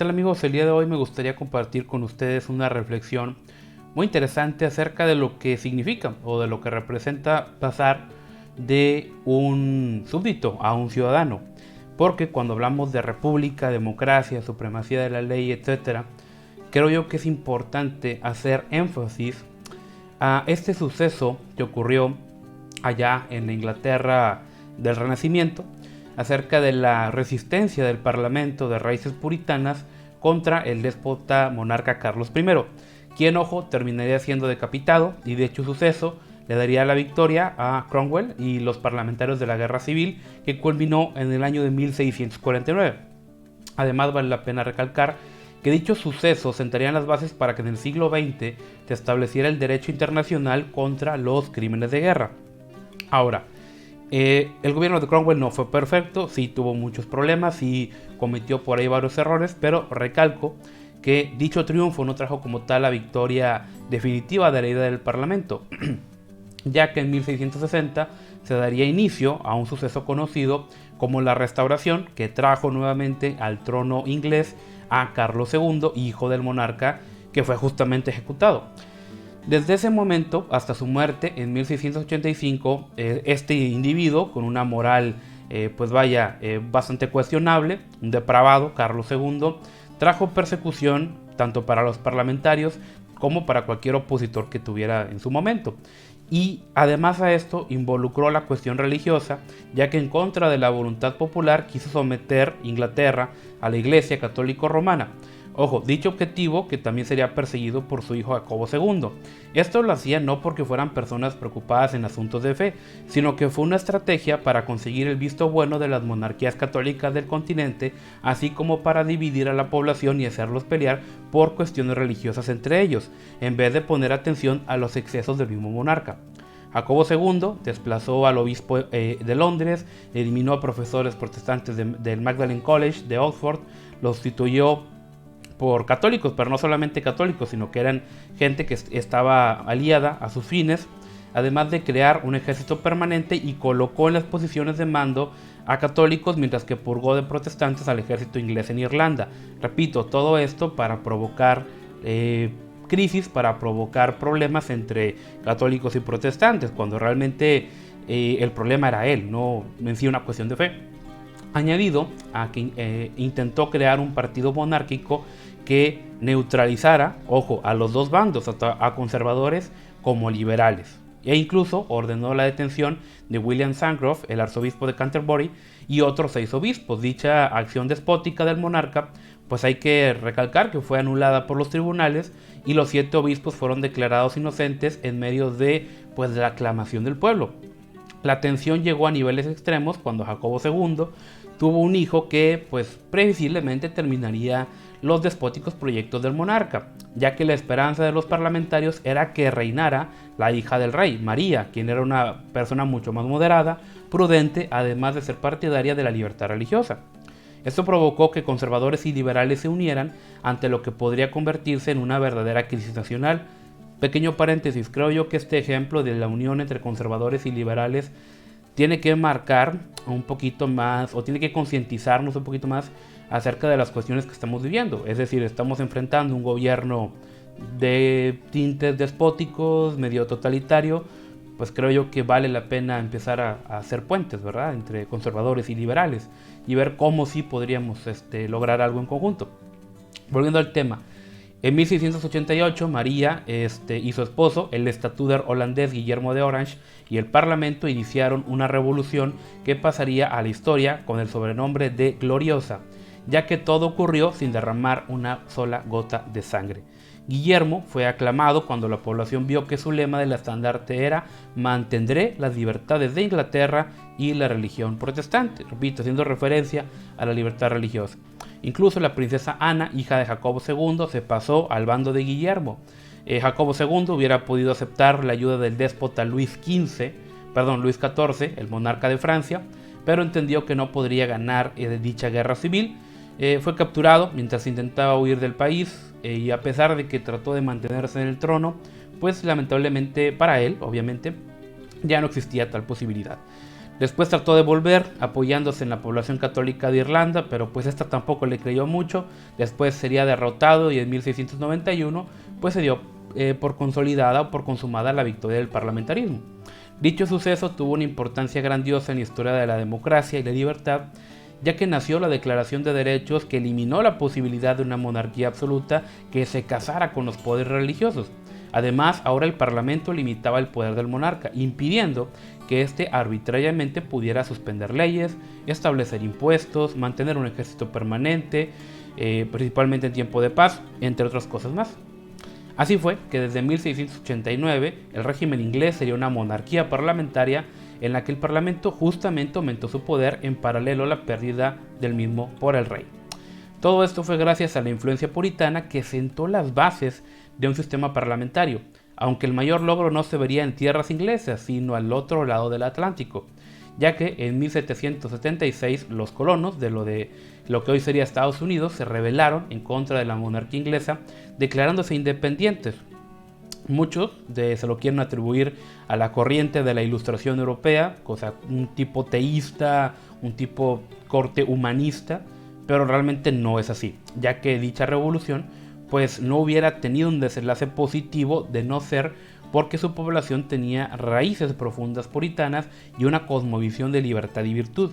tal amigos? El día de hoy me gustaría compartir con ustedes una reflexión muy interesante acerca de lo que significa o de lo que representa pasar de un súbdito a un ciudadano. Porque cuando hablamos de república, democracia, supremacía de la ley, etc., creo yo que es importante hacer énfasis a este suceso que ocurrió allá en la Inglaterra del Renacimiento, acerca de la resistencia del Parlamento de raíces puritanas contra el déspota monarca Carlos I, quien, ojo, terminaría siendo decapitado, y de hecho suceso le daría la victoria a Cromwell y los parlamentarios de la Guerra Civil, que culminó en el año de 1649. Además, vale la pena recalcar que dichos sucesos sentarían las bases para que en el siglo XX se estableciera el derecho internacional contra los crímenes de guerra. Ahora, el gobierno de Cromwell no fue perfecto, sí tuvo muchos problemas, sí cometió por ahí varios errores, pero recalco que dicho triunfo no trajo como tal la victoria definitiva de la idea del Parlamento, ya que en 1660 se daría inicio a un suceso conocido como la Restauración, que trajo nuevamente al trono inglés a Carlos II, hijo del monarca, que fue justamente ejecutado. Desde ese momento hasta su muerte en 1685, este individuo con una moral bastante cuestionable, un depravado, Carlos II, trajo persecución tanto para los parlamentarios como para cualquier opositor que tuviera en su momento. Y además a esto involucró la cuestión religiosa, ya que en contra de la voluntad popular quiso someter Inglaterra a la Iglesia Católica Romana. Ojo, dicho objetivo que también sería perseguido por su hijo Jacobo II. Esto lo hacía no porque fueran personas preocupadas en asuntos de fe, sino que fue una estrategia para conseguir el visto bueno de las monarquías católicas del continente, así como para dividir a la población y hacerlos pelear por cuestiones religiosas entre ellos, en vez de poner atención a los excesos del mismo monarca. Jacobo II desplazó al obispo de Londres, eliminó a profesores protestantes del Magdalen College de Oxford, los sustituyó por católicos, pero no solamente católicos, sino que eran gente que estaba aliada a sus fines, además de crear un ejército permanente, y colocó en las posiciones de mando a católicos, mientras que purgó de protestantes al ejército inglés en Irlanda. Repito, todo esto para provocar crisis, para provocar problemas entre católicos y protestantes, cuando realmente el problema era él, no en sí una cuestión de fe. Añadido a que intentó crear un partido monárquico que neutralizara, ojo, a los dos bandos, a conservadores como liberales, e incluso ordenó la detención de William Sancroft, el arzobispo de Canterbury, y otros 6 obispos. Dicha acción despótica del monarca, pues hay que recalcar que fue anulada por los tribunales, y los 7 obispos fueron declarados inocentes en medio de la aclamación del pueblo. La tensión llegó a niveles extremos cuando Jacobo II tuvo un hijo que previsiblemente terminaría los despóticos proyectos del monarca, ya que la esperanza de los parlamentarios era que reinara la hija del rey, María, quien era una persona mucho más moderada, prudente, además de ser partidaria de la libertad religiosa. Esto provocó que conservadores y liberales se unieran ante lo que podría convertirse en una verdadera crisis nacional. Pequeño paréntesis, creo yo que este ejemplo de la unión entre conservadores y liberales tiene que marcar un poquito más, o tiene que concientizarnos un poquito más acerca de las cuestiones que estamos viviendo. Es decir, estamos enfrentando un gobierno de tintes despóticos, medio totalitario. Pues creo yo que vale la pena empezar a hacer puentes, ¿verdad?, entre conservadores y liberales, y ver cómo sí podríamos lograr algo en conjunto. Volviendo al tema, en 1688 María y su esposo, el estatúder holandés Guillermo de Orange, y el parlamento iniciaron una revolución que pasaría a la historia con el sobrenombre de Gloriosa, ya que todo ocurrió sin derramar una sola gota de sangre. Guillermo fue aclamado cuando la población vio que su lema del estandarte era "Mantendré las libertades de Inglaterra y la religión protestante", repito, haciendo referencia a la libertad religiosa. Incluso la princesa Ana, hija de Jacobo II, se pasó al bando de Guillermo. Jacobo II hubiera podido aceptar la ayuda del déspota Luis XIV, el monarca de Francia, pero entendió que no podría ganar dicha guerra civil. Fue capturado mientras intentaba huir del país, y a pesar de que trató de mantenerse en el trono, pues lamentablemente para él, obviamente, ya no existía tal posibilidad. Después trató de volver apoyándose en la población católica de Irlanda, pero pues esta tampoco le creyó mucho. Después sería derrotado y en 1691 pues se dio por consolidada o por consumada la victoria del parlamentarismo. Dicho suceso tuvo una importancia grandiosa en la historia de la democracia y la libertad, ya que nació la Declaración de Derechos que eliminó la posibilidad de una monarquía absoluta que se casara con los poderes religiosos. Además, ahora el Parlamento limitaba el poder del monarca, impidiendo que éste arbitrariamente pudiera suspender leyes, establecer impuestos, mantener un ejército permanente, principalmente en tiempo de paz, entre otras cosas más. Así fue que desde 1689 el régimen inglés sería una monarquía parlamentaria en la que el Parlamento justamente aumentó su poder en paralelo a la pérdida del mismo por el rey. Todo esto fue gracias a la influencia puritana que sentó las bases de un sistema parlamentario, aunque el mayor logro no se vería en tierras inglesas, sino al otro lado del Atlántico, ya que en 1776 los colonos de lo que hoy sería Estados Unidos se rebelaron en contra de la monarquía inglesa, declarándose independientes. Muchos se lo quieren atribuir a la corriente de la Ilustración europea, o sea, un tipo teísta, un tipo corte humanista, pero realmente no es así, ya que dicha revolución pues no hubiera tenido un desenlace positivo de no ser porque su población tenía raíces profundas puritanas y una cosmovisión de libertad y virtud.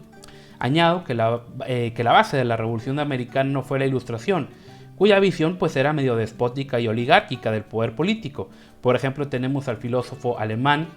Añado que la base de la Revolución Americana no fue la Ilustración, cuya visión pues era medio despótica y oligárquica del poder político. Por ejemplo, tenemos al filósofo alemán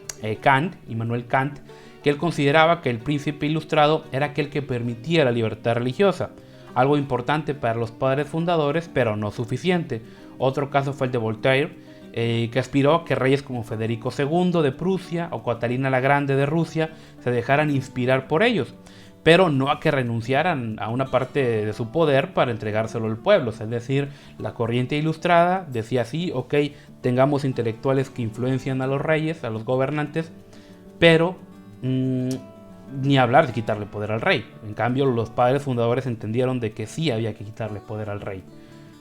Kant, Immanuel Kant, que él consideraba que el príncipe ilustrado era aquel que permitía la libertad religiosa, algo importante para los padres fundadores, pero no suficiente. Otro caso fue el de Voltaire, que aspiró a que reyes como Federico II de Prusia o Catalina la Grande de Rusia se dejaran inspirar por ellos, pero no a que renunciaran a una parte de su poder para entregárselo al pueblo. Es decir, la corriente ilustrada decía así, ok, tengamos intelectuales que influencian a los reyes, a los gobernantes, pero ni hablar de quitarle poder al rey. En cambio, los padres fundadores entendieron de que sí había que quitarle poder al rey.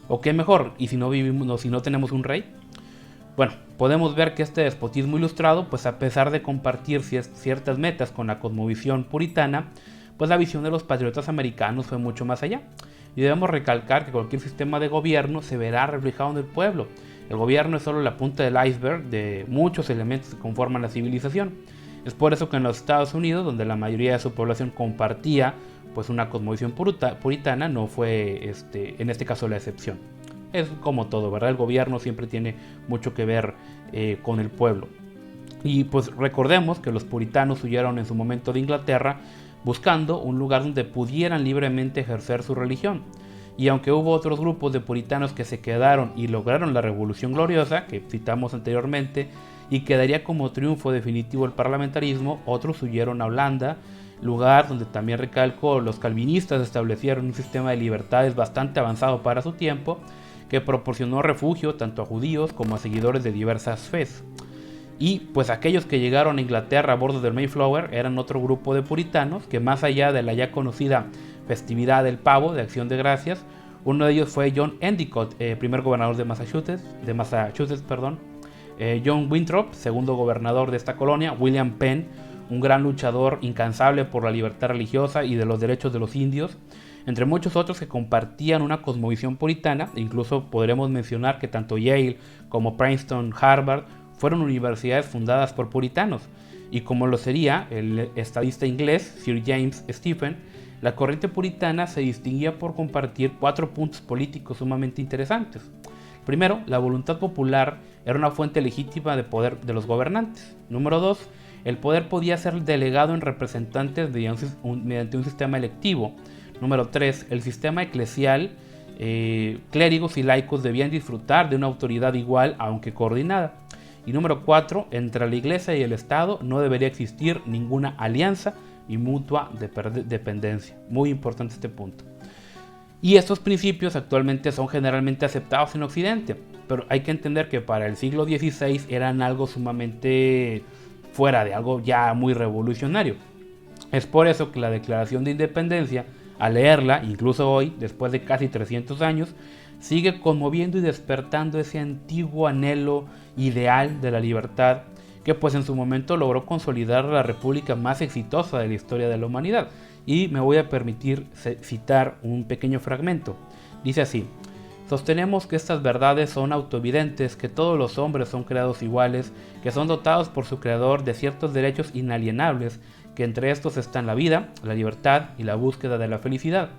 ¿O qué mejor? ¿Y si no tenemos un rey? Bueno, podemos ver que este despotismo ilustrado, pues a pesar de compartir ciertas metas con la cosmovisión puritana, pues la visión de los patriotas americanos fue mucho más allá. Y debemos recalcar que cualquier sistema de gobierno se verá reflejado en el pueblo. El gobierno es solo la punta del iceberg de muchos elementos que conforman la civilización. Es por eso que en los Estados Unidos, donde la mayoría de su población compartía pues una cosmovisión puritana, no fue en este caso la excepción. Es como todo, ¿verdad? El gobierno siempre tiene mucho que ver con el pueblo. Y pues recordemos que los puritanos huyeron en su momento de Inglaterra buscando un lugar donde pudieran libremente ejercer su religión. Y aunque hubo otros grupos de puritanos que se quedaron y lograron la Revolución Gloriosa, que citamos anteriormente, y que daría como triunfo definitivo el parlamentarismo, otros huyeron a Holanda, lugar donde también recalco los calvinistas establecieron un sistema de libertades bastante avanzado para su tiempo, que proporcionó refugio tanto a judíos como a seguidores de diversas fes. Y pues aquellos que llegaron a Inglaterra a bordo del Mayflower eran otro grupo de puritanos que, más allá de la ya conocida festividad del pavo de Acción de Gracias, uno de ellos fue John Endicott, primer gobernador de Massachusetts, John Winthrop, segundo gobernador de esta colonia, William Penn, un gran luchador incansable por la libertad religiosa y de los derechos de los indios, entre muchos otros que compartían una cosmovisión puritana. Incluso podremos mencionar que tanto Yale como Princeton, Harvard, fueron universidades fundadas por puritanos, y como lo sería el estadista inglés Sir James Stephen, la corriente puritana se distinguía por compartir 4 puntos políticos sumamente interesantes. Primero, la voluntad popular era una fuente legítima de poder de los gobernantes. Número 2, el poder podía ser delegado en representantes mediante un sistema electivo. Número 3, el sistema eclesial, clérigos y laicos debían disfrutar de una autoridad igual, aunque coordinada. Y número 4, entre la Iglesia y el Estado no debería existir ninguna alianza y mutua dependencia. Muy importante este punto. Y estos principios actualmente son generalmente aceptados en Occidente, pero hay que entender que para el siglo XVI eran algo sumamente fuera de algo ya muy revolucionario. Es por eso que la Declaración de Independencia, al leerla, incluso hoy, después de casi 300 años, sigue conmoviendo y despertando ese antiguo anhelo ideal de la libertad, que pues en su momento logró consolidar la república más exitosa de la historia de la humanidad. Y me voy a permitir citar un pequeño fragmento. Dice así: sostenemos que estas verdades son autoevidentes, que todos los hombres son creados iguales, que son dotados por su creador de ciertos derechos inalienables, que entre estos están la vida, la libertad y la búsqueda de la felicidad,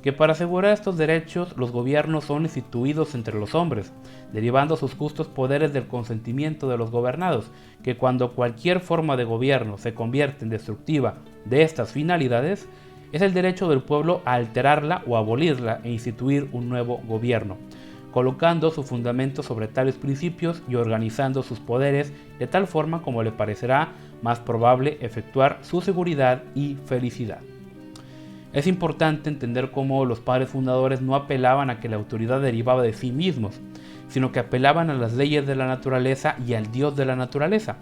que para asegurar estos derechos los gobiernos son instituidos entre los hombres, derivando sus justos poderes del consentimiento de los gobernados, que cuando cualquier forma de gobierno se convierte en destructiva de estas finalidades, es el derecho del pueblo a alterarla o abolirla e instituir un nuevo gobierno, colocando su fundamento sobre tales principios y organizando sus poderes de tal forma como le parecerá más probable efectuar su seguridad y felicidad. Es importante entender cómo los padres fundadores no apelaban a que la autoridad derivaba de sí mismos, sino que apelaban a las leyes de la naturaleza y al Dios de la naturaleza.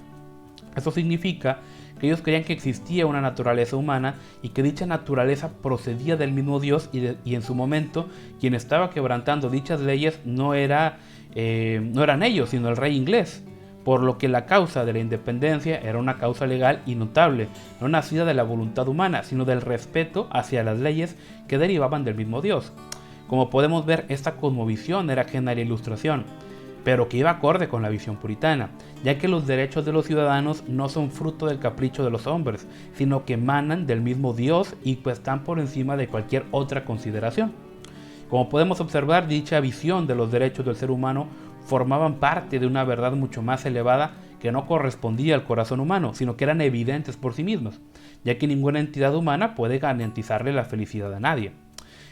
Eso significa que ellos creían que existía una naturaleza humana y que dicha naturaleza procedía del mismo Dios, y en su momento quien estaba quebrantando dichas leyes no eran ellos, sino el rey inglés, por lo que la causa de la independencia era una causa legal y notable, no nacida de la voluntad humana, sino del respeto hacia las leyes que derivaban del mismo Dios. Como podemos ver, esta cosmovisión era ajena a la Ilustración, pero que iba acorde con la visión puritana, ya que los derechos de los ciudadanos no son fruto del capricho de los hombres, sino que emanan del mismo Dios y pues están por encima de cualquier otra consideración. Como podemos observar, dicha visión de los derechos del ser humano formaban parte de una verdad mucho más elevada que no correspondía al corazón humano, sino que eran evidentes por sí mismos, ya que ninguna entidad humana puede garantizarle la felicidad a nadie.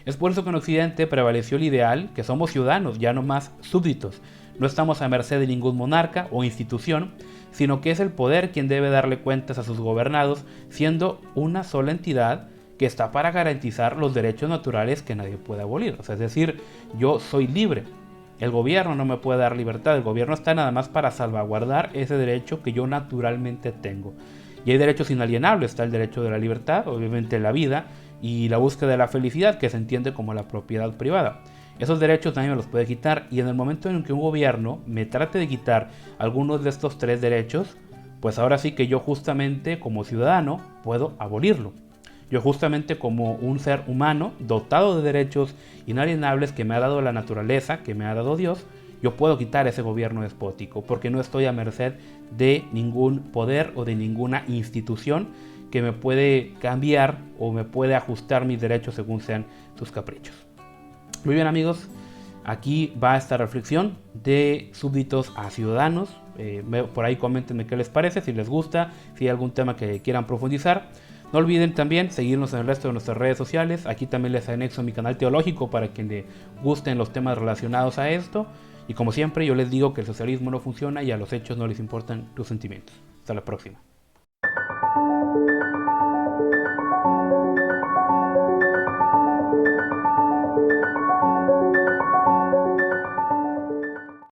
Es por eso que en Occidente prevaleció el ideal que somos ciudadanos, ya no más súbditos. No estamos a merced de ningún monarca o institución, sino que es el poder quien debe darle cuentas a sus gobernados, siendo una sola entidad que está para garantizar los derechos naturales que nadie puede abolir. O sea, es decir, yo soy libre. El gobierno no me puede dar libertad, el gobierno está nada más para salvaguardar ese derecho que yo naturalmente tengo. Y hay derechos inalienables, está el derecho de la libertad, obviamente la vida, y la búsqueda de la felicidad, que se entiende como la propiedad privada. Esos derechos nadie me los puede quitar, y en el momento en que un gobierno me trate de quitar algunos de estos tres derechos, pues ahora sí que yo justamente como ciudadano puedo abolirlo. Yo justamente como un ser humano dotado de derechos inalienables que me ha dado la naturaleza, que me ha dado Dios, yo puedo quitar ese gobierno despótico, porque no estoy a merced de ningún poder o de ninguna institución que me puede cambiar o me puede ajustar mis derechos según sean sus caprichos. Muy bien, amigos, aquí va esta reflexión de súbditos a ciudadanos. Por ahí coméntenme qué les parece, si les gusta, si hay algún tema que quieran profundizar. No olviden también seguirnos en el resto de nuestras redes sociales. Aquí también les anexo mi canal teológico para que les gusten los temas relacionados a esto. Y como siempre, yo les digo que el socialismo no funciona y a los hechos no les importan tus sentimientos. Hasta la próxima.